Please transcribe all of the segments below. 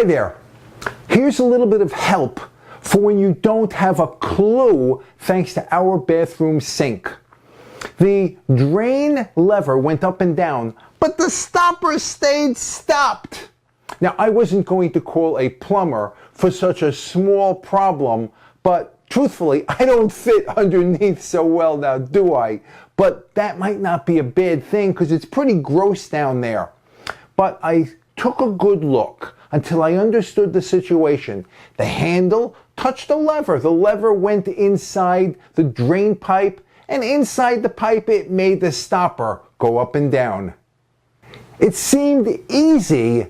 Hi there. Here's a little bit of help for when you don't have a clue thanks to our bathroom sink. The drain lever went up and down, but the stopper stayed stopped. Now, I wasn't going to call a plumber for such a small problem, but truthfully, I don't fit underneath so well now, do I? But that might not be a bad thing because it's pretty gross down there. But I took a good look until I understood the situation. The handle touched the lever. The lever went inside the drain pipe, and inside the pipe it made the stopper go up and down. It seemed easy,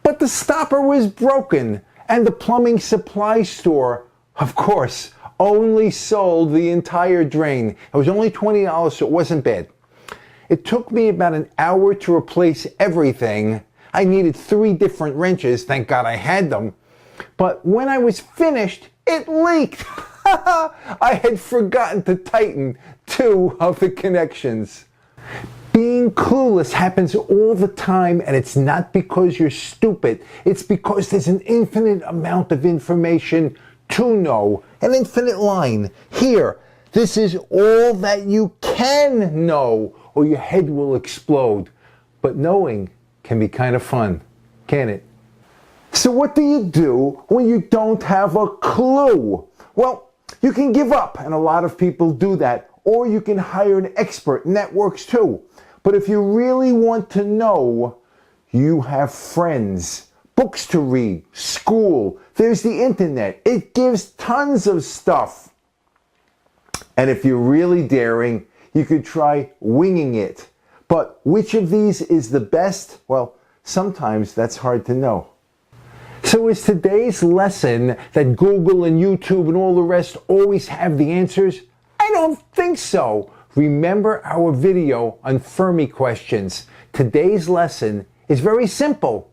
but the stopper was broken, and the plumbing supply store, of course, only sold the entire drain. It was only $20, so it wasn't bad. It took me about an hour to replace everything. I needed 3 different wrenches, thank God I had them. But when I was finished, it leaked. I had forgotten to tighten 2 of the connections. Being clueless happens all the time, and it's not because you're stupid. It's because there's an infinite amount of information to know, an infinite line. Here, this is all that you can know, or your head will explode. But knowing can be kind of fun, can't it? So what do you do when you don't have a clue? Well, you can give up, and a lot of people do that, or you can hire an expert, and that works too. But if you really want to know, you have friends, books to read, school, there's the internet. It gives tons of stuff. And if you're really daring, you could try winging it. But which of these is the best? Well, sometimes that's hard to know. So is today's lesson that Google and YouTube and all the rest always have the answers? I don't think so. Remember our video on Fermi questions. Today's lesson is very simple.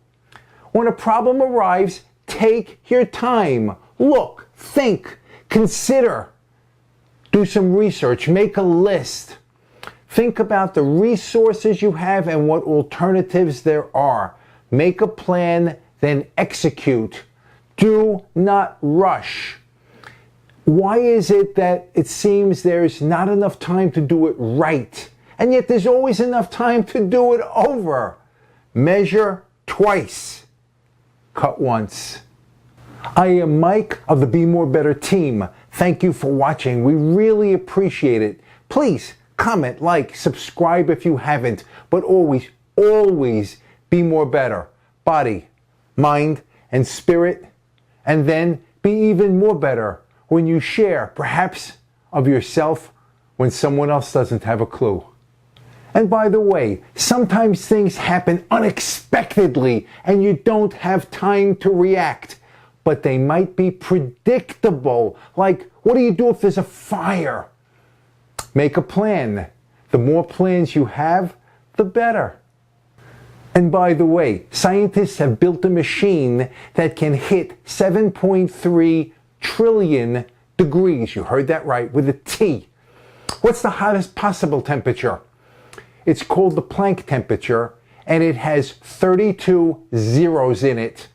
When a problem arrives, take your time. Look, think, consider. Do some research, make a list. Think about the resources you have and what alternatives there are. Make a plan, then execute. Do not rush. Why is it that it seems there's not enough time to do it right, and yet there's always enough time to do it over? Measure twice, cut once. I am Mike of the Be More Better team. Thank you for watching. We really appreciate it. Please comment, like, subscribe if you haven't, but always, always be more better. Body, mind, and spirit, and then be even more better when you share, perhaps, of yourself when someone else doesn't have a clue. And by the way, sometimes things happen unexpectedly and you don't have time to react, but they might be predictable. Like, what do you do if there's a fire? Make a plan. The more plans you have, the better. And by the way, scientists have built a machine that can hit 7.3 trillion degrees. You heard that right, with a T. What's the hottest possible temperature? It's called the Planck temperature, and it has 32 zeros in it.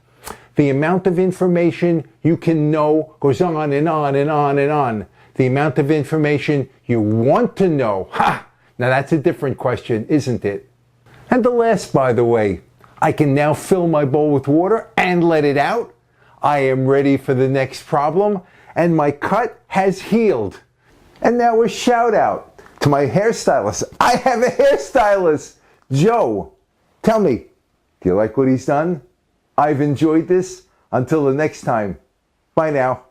The amount of information you can know goes on and on and on and on. The amount of information you want to know, now that's a different question, isn't it? And the last, by the way, I can now fill my bowl with water and let it out. I am ready for the next problem, and my cut has healed. And now a shout out to my hairstylist. I have a hairstylist, Joe. Tell me, do you like what he's done? I've enjoyed this. Until the next time, bye now.